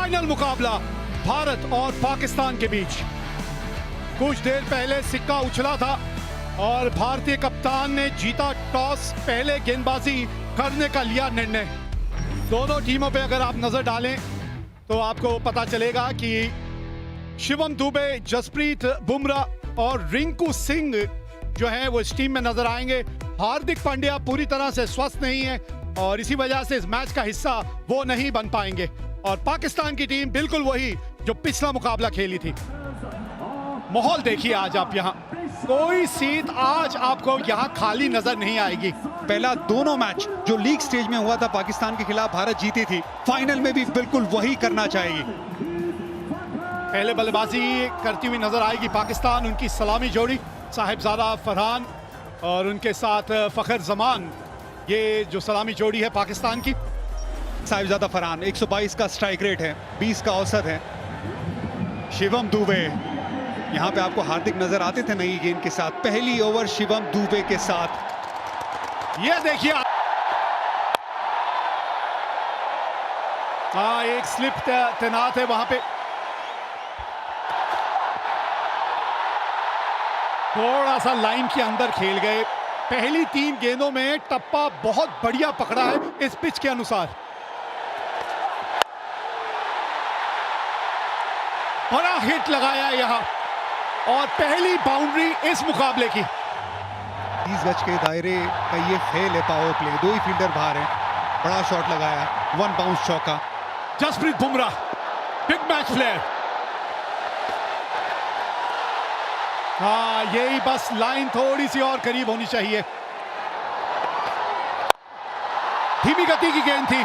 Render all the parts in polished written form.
Final मुकाबला भारत और पाकिस्तान के बीच। कुछ देर पहले सिक्का उछला था और भारतीय कप्तान ने जीता टॉस, पहले गेंदबाजी करने का लिया निर्णय। दोनों टीमों पे अगर आप नजर डालें तो आपको पता चलेगा कि शिवम दुबे, जसप्रीत बुमराह और रिंकू सिंह जो है वो इस टीम में नजर आएंगे। हार्दिक पांड्या पूरी तरह से स्वस्थ नहीं है और इसी वजह से इस मैच का हिस्सा वो नहीं बन पाएंगे। और पाकिस्तान की टीम बिल्कुल वही जो पिछला मुकाबला खेली थी। माहौल देखिए आज आप यहाँ, कोई सीट आज आपको यहाँ खाली नजर नहीं आएगी। पहला दोनों मैच जो लीग स्टेज में हुआ था पाकिस्तान के खिलाफ भारत जीती थी, फाइनल में भी बिल्कुल वही करना चाहेगी। पहले बल्लेबाजी करती हुई नजर आएगी पाकिस्तान, उनकी सलामी जोड़ी साहिबजादा फरहान और उनके साथ फखर जमान, ये जो सलामी जोड़ी है पाकिस्तान की। साहिबजादा फरहान 122 का स्ट्राइक रेट है, 20 का औसत है। शिवम दुबे, यहाँ पे आपको हार्दिक नजर आते थे नई गेंद के साथ। पहली ओवर शिवम दुबे के साथ, ये देखिए हाँ, एक स्लिप तैनात है वहां पे। थोड़ा सा लाइन के अंदर खेल गए। पहली 3 गेंदों में टप्पा बहुत बढ़िया पकड़ा है इस पिच के अनुसार। बड़ा हिट लगाया यहां और पहली बाउंड्री इस मुकाबले की। 30 गज के दायरे का ये खेल है, पावर प्ले, 2 ही फील्डर बाहर हैं। बड़ा शॉट लगाया, 1 बाउंस चौका। Jasprit Bumrah big match player. हाँ, यही बस लाइन थोड़ी सी और करीब होनी चाहिए। धीमी गति की गेंद थी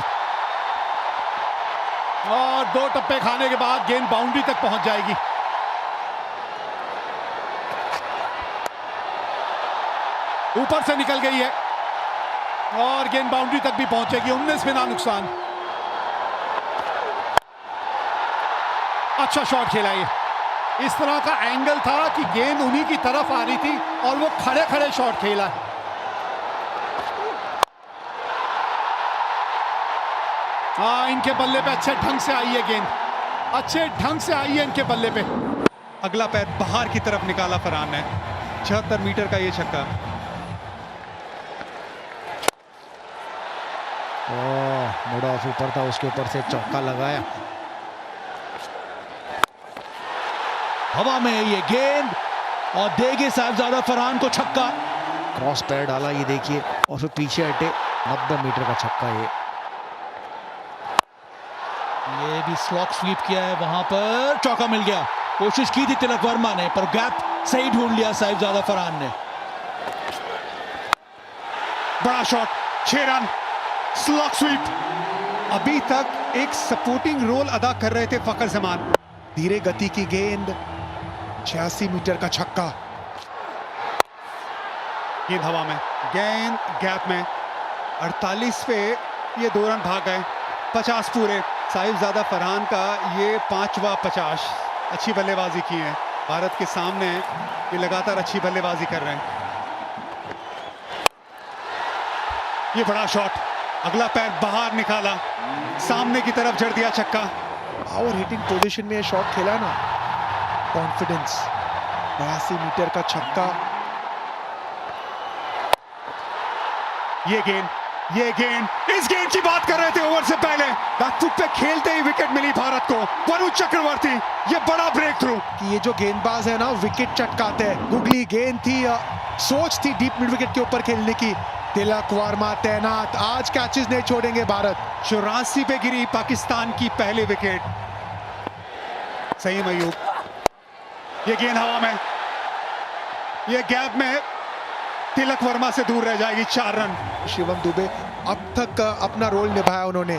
और 2 टप्पे खाने के बाद गेंद बाउंड्री तक पहुंच जाएगी। ऊपर से निकल गई है और गेंद बाउंड्री तक भी पहुंचेगी। 19 बिना नुकसान। अच्छा शॉट खेला ये। इस तरह का एंगल था कि गेंद उन्हीं की तरफ आ रही थी और वो खड़े खड़े शॉट खेला। हाँ, इनके बल्ले पे अच्छे ढंग से आई है गेंद, अच्छे ढंग से आई है इनके बल्ले पे। अगला पैर बाहर की तरफ निकाला फरहान ने। 76 मीटर का ये छक्का। मुड़ ऑफ ऊपर था, उसके ऊपर से चौका लगाया। हवा में ये गेंद और देगी साहिबजादा फरहान को छक्का। क्रॉस पैर डाला, ये देखिए, और फिर पीछे हटे। 90 मीटर का छक्का ये भी स्लॉक स्वीप किया है, वहां पर चौका मिल गया। कोशिश की थी तिलक वर्मा ने पर गैप सही ढूंढ लिया साहिबजादा फरहान ने। बड़ा शॉट, 6 रन, स्लॉक स्वीप। अभी तक एक सपोर्टिंग रोल अदा कर रहे थे फखर जमान। धीरे गति की गेंद, 86 मीटर का छक्का। गेंद हवा में, गेंद गैप में। 48 पे ये 2 रन भाग गए। 50 पूरे। साहिबजादा फरहान का ये 5वां 50। अच्छी बल्लेबाजी की है भारत के सामने। ये लगातार अच्छी बल्लेबाजी कर रहे हैं। ये बड़ा शॉट, अगला पैर बाहर निकाला, सामने की तरफ जड़ दिया छक्का। पावर हिटिंग पोजीशन में ये शॉट खेला ना, कॉन्फिडेंस। 82 मीटर का छक्का। ये गेंद, इस गेंद की बात कर रहे थे ओवर से पहले। बैकफुट पे खेलते ही विकेट मिली भारत को। वरुण चक्रवर्ती, ये बड़ा ब्रेक थ्रू। कि ये जो गेंदबाज है ना, विकेट चटकाते हैं। गुगली गेंद थी, सोच थी डीप मिड विकेट के ऊपर खेलने की। तिलक वर्मा तैनात, आज कैचेस नहीं छोड़ेंगे भारत। 84 पे गिरी पाकिस्तान की पहली विकेट। सही मयूब, ये गेंद हवा में, ये गैप में तिलक वर्मा से दूर रह जाएगी। 4 रन। शिवम दुबे अब तक अपना रोल निभाया उन्होंने।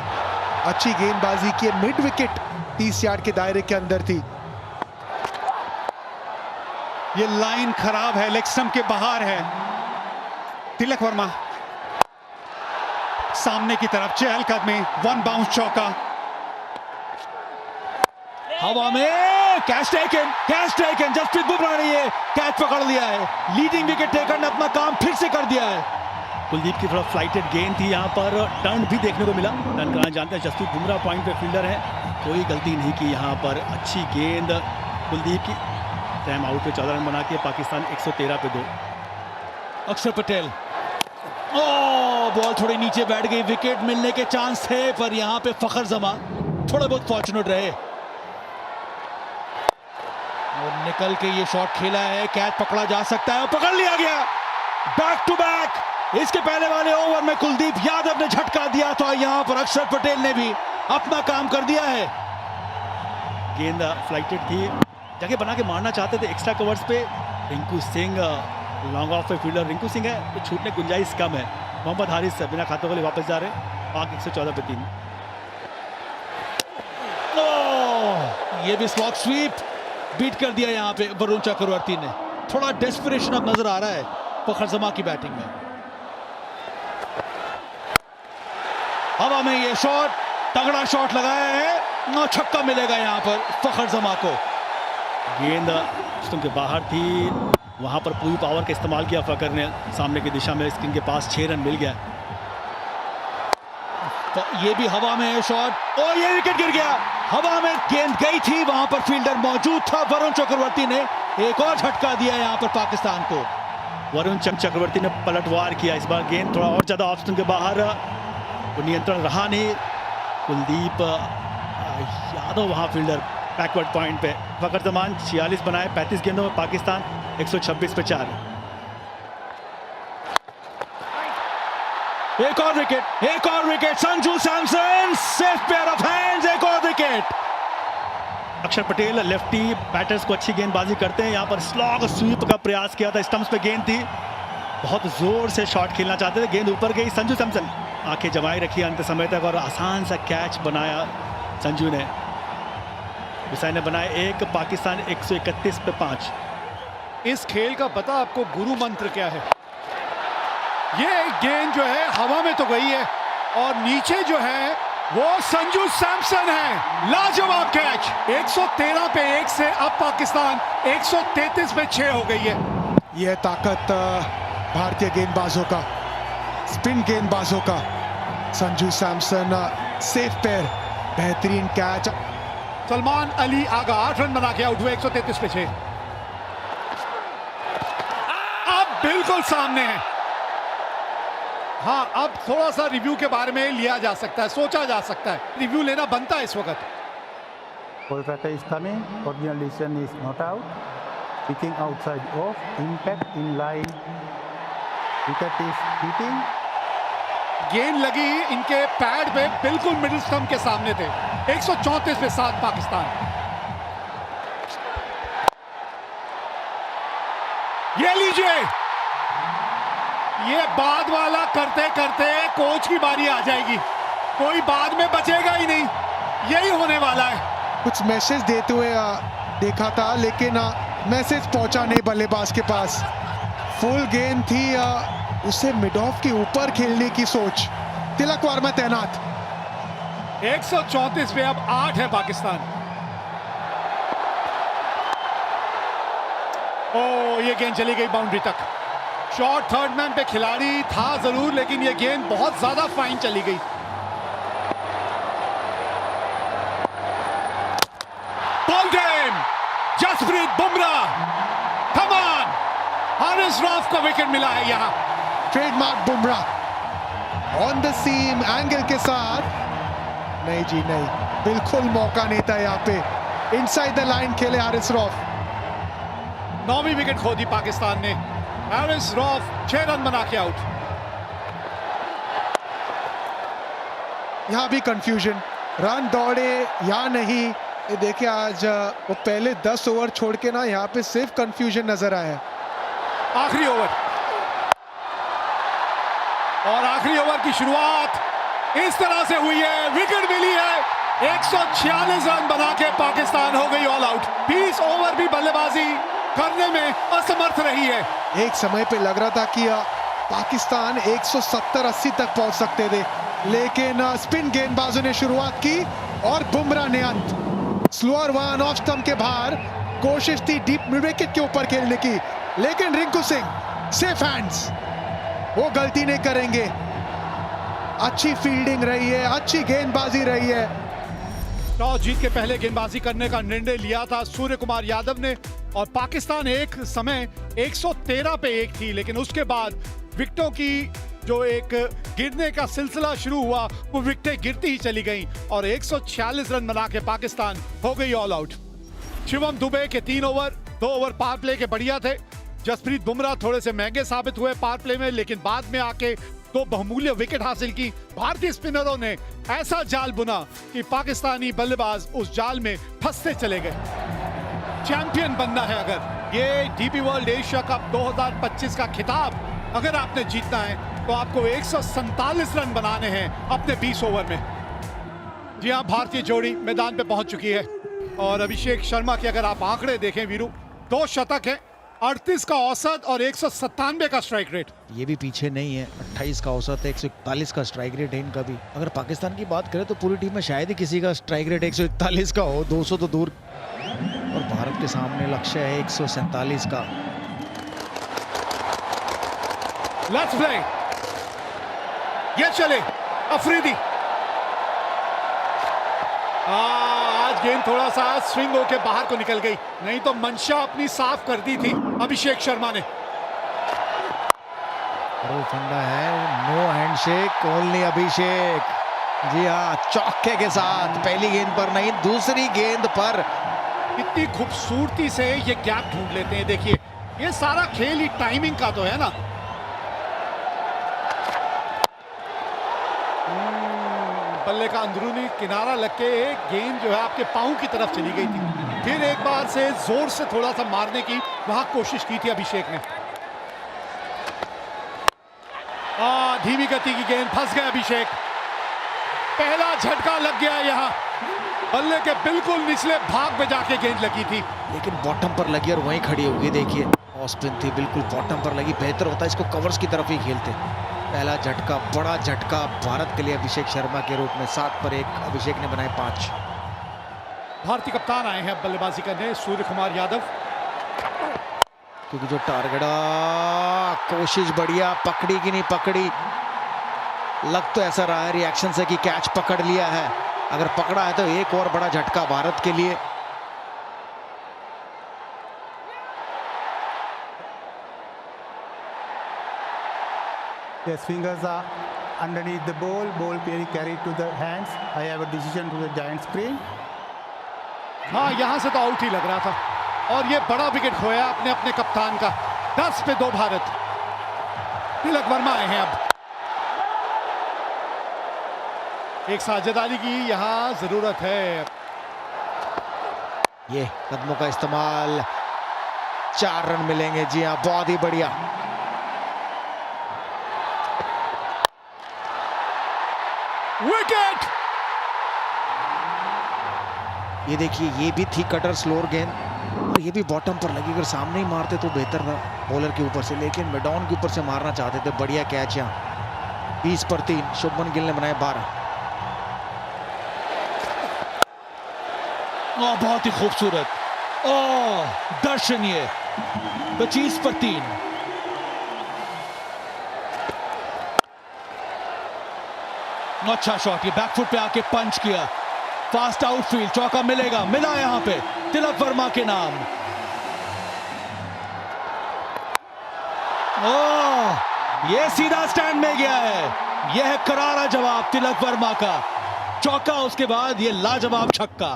अच्छी गेंदबाजी की, मिड विकेट 30 यार्ड के दायरे के अंदर थी। ये लाइन खराब है, लेग स्टंप के बाहर है। तिलक वर्मा सामने की तरफ, चहलकदमी, 1 बाउंस चौका। हवा में कैच टेकन। जसप्रीत बुमराह ने ये कैच पकड़ लिया है। लीडिंग विकेट टेकर ने अपना काम फिर से कर दिया है। कुलदीप की तरफ फ्लाइटेड गेंद थी, यहाँ पर टर्न भी देखने को मिला। टर्न कराना जानते हैं, जसप्रीत बुमराह पॉइंट पे फील्डर है। कोई गलती नहीं की यहाँ पर। अच्छी गेंद कुलदीप की। टाइम आउट पे 14 रन बना के पाकिस्तान 113 पे 2। अक्षर पटेल, बॉल थोड़ी नीचे बैठ गई, विकेट मिलने के चांस थे पर यहाँ पे फखर जमान थोड़े बहुत फॉर्चुनेट रहे और निकल के ये शॉट खेला है। कैच पकड़ा जा सकता है, पकड़ लिया गया। Back to back. इसके पहले वाले ओवर में कुलदीप यादव ने झटका दिया था, यहाँ पर अक्षर पटेल ने भी अपना काम कर दिया है। गेंद फ्लाइटेड थी, जगह बना के मारना चाहते थे एक्स्ट्रा कवर्स पे। रिंकू सिंह लॉन्ग ऑफ पे फील्डर रिंकू सिंह है, तो छूटने की गुंजाइश कम है। मोहम्मद हारिस बिना खातों के लिए वापस जा रहे। पाक 114 पे 3। ये भी स्लॉग स्वीप बीट कर दिया यहाँ पे वरुण चक्रवर्ती ने। थोड़ा डेस्परेशन अब नजर आ रहा है फखर जमा की बैटिंग में। हवा में ये शॉट, तगड़ा शॉट लगाया है, छक्का मिलेगा यहाँ पर फखर जमा को। गेंद स्टंप के बाहर थी, वहां पर पूरी पावर का इस्तेमाल किया फकर ने। सामने की दिशा में स्क्रीन के पास 6 रन मिल गया। तो ये भी हवा में है शॉट, और ये विकेट गिर गया। हवा में गेंद गई थी, वहां पर फील्डर मौजूद था। वरुण चक्रवर्ती ने एक और झटका दिया यहाँ पर पाकिस्तान को। वरुण चक्रवर्ती ने पलटवार किया। इस बार गेंद थोड़ा और ज्यादा ऑप्शन के बाहर, वो नियंत्रण रहा नहीं। कुलदीप यादव वहां फील्डर बैकवर्ड पॉइंट पे। फकर जमान 46 बनाए 35 गेंदों में, पाकिस्तान 126 पे 4। एक और विकेट, एक और wicket. Sanju Samson safe pair of hands, एक और विकेट। अक्षर पटेल लेफ्टी बैटर्स को अच्छी गेंदबाजी करते हैं। यहाँ पर स्लॉग स्वीप का प्रयास किया था, स्टंप्स पे गेंद थी, बहुत जोर से शॉट खेलना चाहते थे, गेंद ऊपर गई। संजू सैमसन आंखें जमाई रखी अंत समय तक और आसान सा कैच बनाया संजू ने। हुसैन ने बनाया 1, पाकिस्तान 131 पे 5। इस खेल का पता आपको गुरु मंत्र क्या है? ये गेंद जो है हवा में तो गई है और नीचे जो है वो संजू सैमसन है। लाजवाब कैच। 113 पे 1 से अब पाकिस्तान 133 पे 6 हो गई है। यह ताकत भारतीय गेंदबाजों का, स्पिन गेंदबाजों का। संजू सैमसन सेफ पेयर, बेहतरीन कैच। सलमान अली आगा 8 रन बना के आउट हुए 133 पे 6। अब बिल्कुल सामने है। हाँ, अब थोड़ा सा रिव्यू के बारे में लिया जा सकता है, सोचा जा सकता है, रिव्यू लेना बनता है इस वक्त। Kolkata is coming. Original decision is not out. Pitching outside off. Impact in line. Wicket is hitting. गेंद लगी इनके पैड पे, बिल्कुल मिडिल स्टंप के सामने थे। 134 पे 7 पाकिस्तान। ये लीजिए, ये बाद वाला करते करते कोच की बारी आ जाएगी, कोई बाद में बचेगा ही नहीं। यही होने वाला है। कुछ मैसेज देते हुए देखा था, लेकिन मैसेज पहुंचा नहीं बल्लेबाज के पास। फुल गेंद थी, उसे मिड ऑफ के ऊपर खेलने की सोच। तिलक वर्मा तैनात। 134 पे अब 8 है पाकिस्तान। ओ, ये गेंद चली गई बाउंड्री तक। शॉट थर्ड मैन पे खिलाड़ी था जरूर, लेकिन ये गेंद बहुत ज्यादा फाइन चली गई। Ball game, Jasprit Bumrah, come on, Haris Rauf को विकेट मिला है यहां। Trademark Bumrah on the seam angle के साथ। नहीं जी नहीं, बिल्कुल मौका नहीं था यहाँ पे। इनसाइड द लाइन खेले हारिस रऊफ। 9वीं विकेट खो दी पाकिस्तान ने। हारिस रऊफ 6 रन बना के आउट। यहाँ भी कंफ्यूजन, रन दौड़े या नहीं। ये देखिए, आज वो पहले 10 ओवर छोड़ के ना यहाँ पे सिर्फ कंफ्यूजन नजर आया। आखिरी ओवर, और आखिरी ओवर की शुरुआत इस तरह से हुई है। विकेट मिली है। 146 रन बना के पाकिस्तान हो गई ऑल आउट। 20 ओवर भी बल्लेबाजी करने में असमर्थ रही है। एक समय पे लग रहा था कि पाकिस्तान 170-80 तक पहुंच सकते थे, लेकिन स्पिन गेंदबाजों ने शुरुआत की और बुमराह ने अंत। स्लोअर वन ऑफ स्टंप के बाहर, कोशिश थी डीप मिड विकेट के ऊपर खेलने की, लेकिन रिंकू सिंह सेफ हैंड्स, वो गलती नहीं करेंगे। अच्छी फील्डिंग रही है, अच्छी गेंदबाजी रही है। टॉस जीत के पहले गेंदबाजी करने का निर्णय लिया था सूर्य कुमार यादव ने और पाकिस्तान एक समय 113 पे 1 थी, लेकिन उसके बाद विकेटों की जो एक गिरने का सिलसिला शुरू हुआ वो विकेटें गिरती ही चली गईं और 146 रन बना के पाकिस्तान हो गई ऑल आउट। शिवम दुबे के 3 ओवर 2 ओवर पावर प्ले के बढ़िया थे। जसप्रीत बुमराह थोड़े से महंगे साबित हुए पावर प्ले में, लेकिन बाद में आके 2 बहुमूल्य विकेट हासिल की। भारतीय स्पिनरों ने ऐसा जाल बुना कि पाकिस्तानी बल्लेबाज उस जाल में फंसते चले गए। चैंपियन बनना है अगर ये डीपी वर्ल्ड एशिया कप 2025 का खिताब अगर आपने जीतना है तो आपको 147 रन बनाने हैं अपने 20 ओवर में। जी हाँ, भारतीय जोड़ी मैदान पे पहुंच चुकी है और अभिषेक शर्मा के अगर आप आंकड़े देखें वीरू, 2 शतक है, 38 का औसत और 197 का स्ट्राइक रेट। ये भी पीछे नहीं है, 28 का औसत है, 141 का स्ट्राइक रेट है इनका भी। अगर पाकिस्तान की बात करें तो पूरी टीम में शायद ही किसी का स्ट्राइक रेट 141 का हो, 200 तो दूर। और भारत के सामने लक्ष्य है 147 का। लेट्स प्ले, ये चले अफरीदी। आज गेंद थोड़ा सा स्विंग होके बाहर को निकल गई, नहीं तो मंशा अपनी साफ कर दी थी अभिषेक शर्मा ने। वो फंडा है, नो हैंडशेक, ओनली अभिषेक। जी हाँ, चौके के साथ पहली गेंद पर नहीं, दूसरी गेंद पर कितनी खूबसूरती से ये गैप ढूंढ लेते हैं। देखिए, ये सारा खेल ही टाइमिंग का तो है ना। बल्ले का अंदरूनी किनारा लग के गेंद जो है आपके पांव की तरफ चली गई थी। फिर एक बार से जोर से थोड़ा सा मारने की वहां कोशिश की थी अभिषेक ने। धीमी गति की गेंद, फंस गए अभिषेक। पहला झटका लग गया यहाँ, बल्ले के बिल्कुल निचले भाग में जाके गेंद लगी थी, लेकिन बॉटम पर लगी और वहीं खड़ी होगी। देखिए, ऑफ स्पिन थी, बिल्कुल बॉटम पर लगी। बेहतर होता है इसको कवर्स की तरफ ही खेलते। पहला झटका, बड़ा झटका भारत के लिए अभिषेक शर्मा के रूप में। 7 पर 1 अभिषेक ने बनाए 5। भारतीय कप्तान आए हैं बल्लेबाजी करने, सूर्य कुमार यादव। क्योंकि जो टारगेट, कोशिश बढ़िया, पकड़ी कि नहीं पकड़ी, लग तो ऐसा रहा है रिएक्शन से कि कैच पकड़ लिया है। अगर पकड़ा है तो एक और बड़ा झटका भारत के लिए। Yes, fingers are underneath the ball being carried to the hands. I have a decision to the giant screen. हाँ, यहां से तो आउट ही लग रहा था और ये बड़ा विकेट खोया अपने अपने कप्तान का। 10 पे 2 भारत। तिलक वर्मा आए हैं अब। एक साझेदारी की यहां जरूरत है। ये कदमों का इस्तेमाल, 4 रन मिलेंगे। जी हाँ, बहुत ही बढ़िया। विकेट। ये देखिए, ये भी थी कटर स्लोअर गेंद और ये भी बॉटम पर लगी। अगर सामने ही मारते तो बेहतर था बॉलर के ऊपर से, लेकिन मिडॉन के ऊपर से मारना चाहते थे। बढ़िया कैच यहाँ। 20 पर 3 शुभमन गिल ने बनाए 12। बहुत ही खूबसूरत दर्शनीय। 25 पर 3। अच्छा शॉट, ये बैकफुट पे आके पंच किया। फास्ट आउटफील्ड, चौका मिलेगा, मिला यहां पे तिलक वर्मा के नाम। ये सीधा स्टैंड में गया है। यह है करारा जवाब तिलक वर्मा का। चौका, उसके बाद ये लाजवाब छक्का।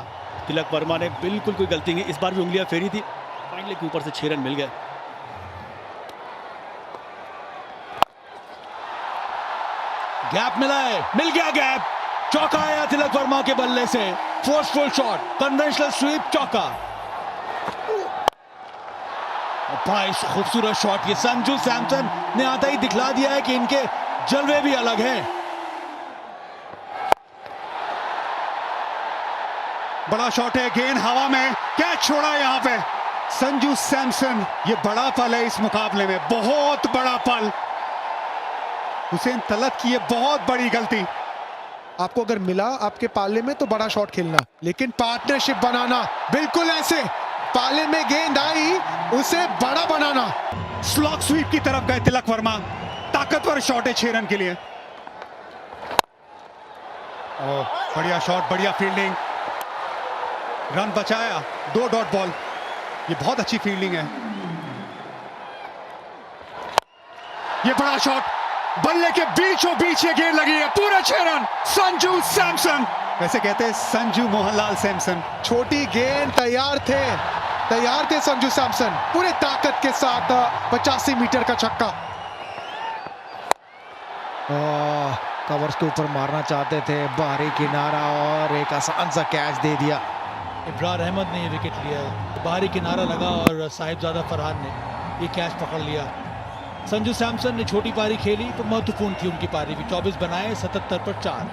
तिलक वर्मा ने बिल्कुल कोई गलती नहीं, इस बार भी उंगलियां फेरी थी, फाइनली के ऊपर से 6 रन मिल गए। गैप मिला है, मिल गया गैप। चौका आया तिलक वर्मा के बल्ले से। फोर्सफुल शॉट, कन्वेंशनल स्वीप, चौका। बड़ा खूबसूरत शॉट। ये संजू सैमसन ने आता ही दिखला दिया है कि इनके जलवे भी अलग हैं। बड़ा शॉट है, गेंद हवा में, कैच छोड़ा यहाँ पे संजू सैमसन। ये बड़ा पल है इस मुकाबले में, बहुत बड़ा पल। हुसैन तलत की ये बहुत बड़ी गलती। आपको अगर मिला आपके पाले में तो बड़ा शॉट खेलना, लेकिन पार्टनरशिप बनाना, बिल्कुल ऐसे पाले में गेंद आई उसे बड़ा बनाना। स्लॉग स्वीप की तरफ गए तिलक वर्मा। ताकतवर शॉट है 6 रन के लिए। बढ़िया शॉट, बढ़िया फील्डिंग। रन बचाया, 2 डॉट बॉल। ये बहुत अच्छी फील्डिंग है। ये बड़ा शॉट, बल्ले के बीचों बीच ये गेंद लगी है, पूरे 6 रन। संजू सैमसन, वैसे कहते हैं संजू मोहनलाल सैमसन। छोटी गेंद, तैयार थे संजू सैमसन, पूरे ताकत के साथ 85 मीटर का छक्का। कवर्स के ऊपर मारना चाहते थे, बाहरी किनारा और एक आसान सा कैच दे दिया। इब्रार अहमद ने ये विकेट लिया, बाहरी किनारा लगा और साहिबजादा फरहान ने ये कैच पकड़ लिया। संजू सैमसन ने छोटी पारी खेली तो महत्वपूर्ण थी उनकी पारी भी। 24 बनाए, 77 पर 4।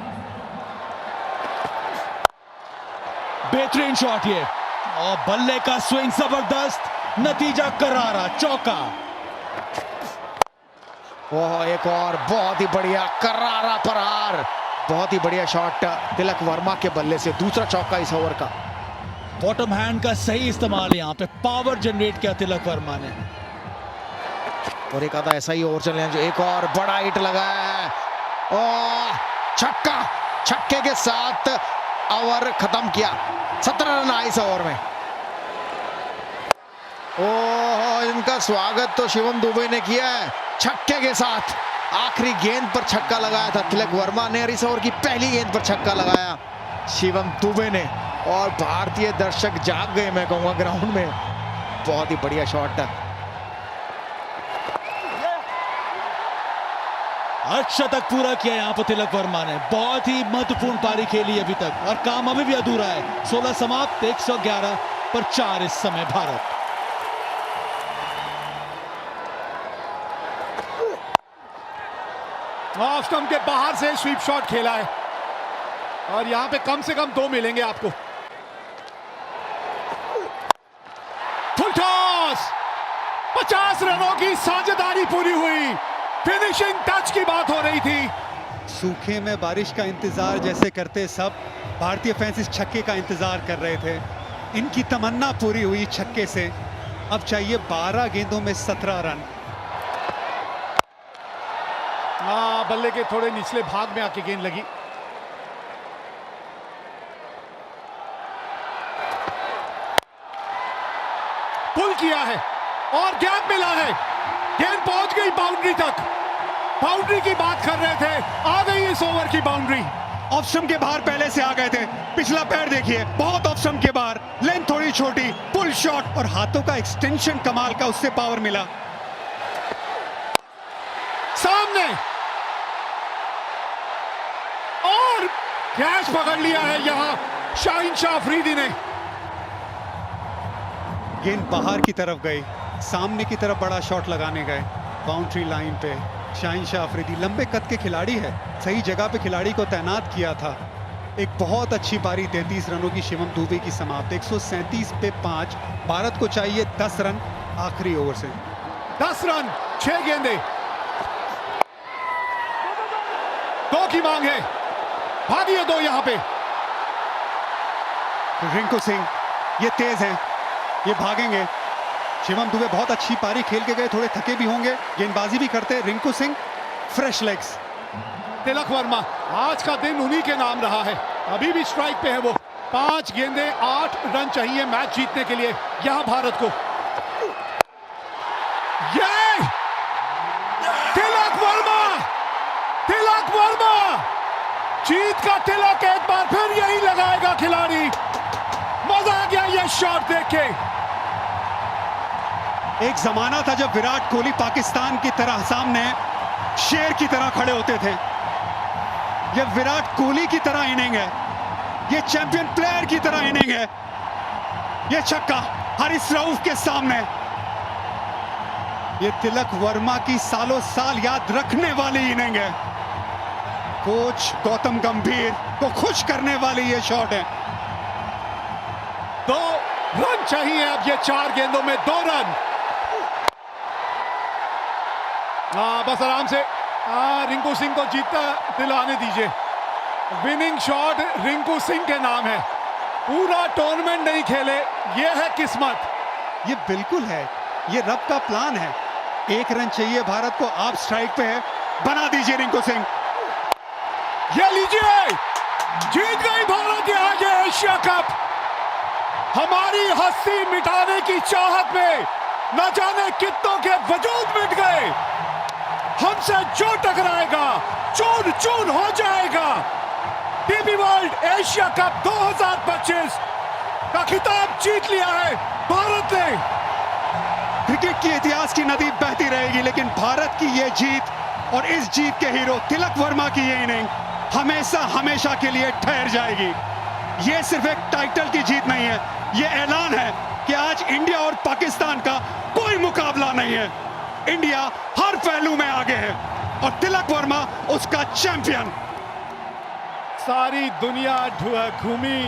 बेहतरीन शॉट ये, और बल्ले का स्विंग जबरदस्त, नतीजा करारा, चौका। ओह, एक और बहुत ही बढ़िया करारा प्रहार, बहुत ही बढ़िया शॉट तिलक वर्मा के बल्ले से, दूसरा चौका इस ओवर का। बॉटम हैंड का सही इस्तेमाल, यहाँ पे पावर जनरेट किया तिलक वर्मा ने। और एक आधा ऐसा ही ओवर चले जो एक और बड़ा हिट लगाया है, और छक्का, छक्के के साथ ओवर खत्म किया। 17 रन आए इस ओवर में। ओह, इनका स्वागत तो शिवम दुबे ने किया है छक्के के साथ। आखिरी गेंद पर छक्का लगाया था तिलक वर्मा ने, और इस ओवर की पहली गेंद पर छक्का लगाया शिवम दुबे ने, और भारतीय दर्शक जाग गए, मैं कहूंगा, ग्राउंड में। बहुत ही बढ़िया शॉट था। अर्धशतक पूरा किया यहाँ पर तिलक वर्मा ने। बहुत ही महत्वपूर्ण पारी खेली अभी तक, और काम अभी भी अधूरा है। 16 समाप्त, 111 पर 4 इस समय भारत। ऑफ स्टंप के बाहर से स्वीप शॉट खेला है, और यहां पे कम से कम 2 मिलेंगे आपको। फुल टॉस, 50 रनों की साझेदारी पूरी हुई। फिनिशिंग टच की बात हो रही थी। सूखे में बारिश का इंतजार जैसे करते सब भारतीय फैंस इस छक्के का इंतजार कर रहे थे। इनकी तमन्ना पूरी हुई छक्के से। अब चाहिए 12 गेंदों में 17 रन। बल्ले के थोड़े निचले भाग में आके गेंद लगी। पुल किया है और गैप मिला है, गेंद पहुंच गई बाउंड्री तक। बाउंड्री की बात कर रहे थे, आ गई इस ओवर की बाउंड्री। ऑफ स्टंप के बाहर पहले से आ गए थे। पिछला पैर देखिए, बहुत ऑफ स्टंप के बाहर, लेंथ थोड़ी छोटी, पुल शॉट, और हाथों का एक्सटेंशन कमाल का, उससे पावर मिला। सामने और कैच पकड़ लिया है यहां शाहीन शाह अफरीदी ने। गेंद बाहर की तरफ गई, सामने की तरफ बड़ा शॉट लगाने गए बाउंड्री लाइन पे। शाहीन शाह अफरीदी लंबे कद के खिलाड़ी है, सही जगह पे खिलाड़ी को तैनात किया था। एक बहुत अच्छी पारी 33 रनों की शिवम दुबे की समाप्त। 137 पे 5। भारत को चाहिए 10 रन आखिरी ओवर से। 10 रन, 6 गेंदे, 2 की मांग है, भागिए 2 यहां पे। रिंकू सिंह ये तेज हैं, ये भागेंगे। शिवम दुबे बहुत अच्छी पारी खेल के गए, थोड़े थके भी होंगे, गेंदबाजी भी करते। Rinku Singh fresh legs. तिलक वर्मा, आज का दिन उन्हीं के नाम रहा है, अभी भी स्ट्राइक पे है वो। 5 गेंदे, 8 रन चाहिए मैच जीतने के लिए यहां भारत को। ये तिलक वर्मा, तिलक वर्मा, जीत का तिलक एक बार फिर यही लगाएगा खिलाड़ी। मजा आ गया ये शॉट देख के। एक जमाना था जब विराट कोहली पाकिस्तान की तरह सामने शेर की तरह खड़े होते थे। ये विराट कोहली की तरह इनिंग है, ये चैंपियन प्लेयर की तरह इनिंग है। ये छक्का हारिस रऊफ के सामने, ये तिलक वर्मा की सालों साल याद रखने वाली इनिंग है। कोच गौतम गंभीर को खुश करने वाली ये शॉट है। 2 रन चाहिए अब, ये 4 गेंदों में 2 रन। बस आराम से रिंकू सिंह को जीतता दिलाने दीजिए। विनिंग शॉट रिंकू सिंह के नाम है। पूरा टूर्नामेंट नहीं खेले, ये है किस्मत। ये बिल्कुल है, ये रब का प्लान है। 1 रन चाहिए भारत को, आप स्ट्राइक पे है, बना दीजिए रिंकू सिंह। ये लीजिए, जीत गई भारत आज एशिया कप। हमारी हस्ती मिटाने की चाहत में न जाने कितनों के वजूद मिट गए। हमसे जो टकराएगा चून चून हो जाएगा। टीबी वर्ल्ड एशिया कप 2025 का खिताब जीत लिया है भारत ने। क्रिकेट की इतिहास की नदी बहती रहेगी, लेकिन भारत की ये जीत और इस जीत के हीरो तिलक वर्मा की ये इनिंग हमेशा हमेशा के लिए ठहर जाएगी। ये सिर्फ एक टाइटल की जीत नहीं है, ये ऐलान है कि आज इंडिया और पाकिस्तान का कोई मुकाबला नहीं है। इंडिया हर पहलू में आगे है और तिलक वर्मा उसका चैंपियन। सारी दुनिया घूमी,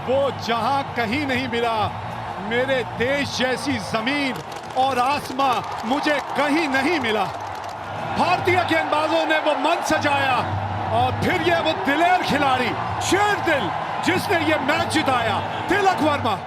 वो जहां कहीं नहीं मिला। मेरे देश जैसी जमीन और आसमां मुझे कहीं नहीं मिला। भारतीय गेंदबाजों ने वो मन सजाया और फिर ये वो दिलेर खिलाड़ी शेर दिल जिसने ये मैच जिताया, तिलक वर्मा।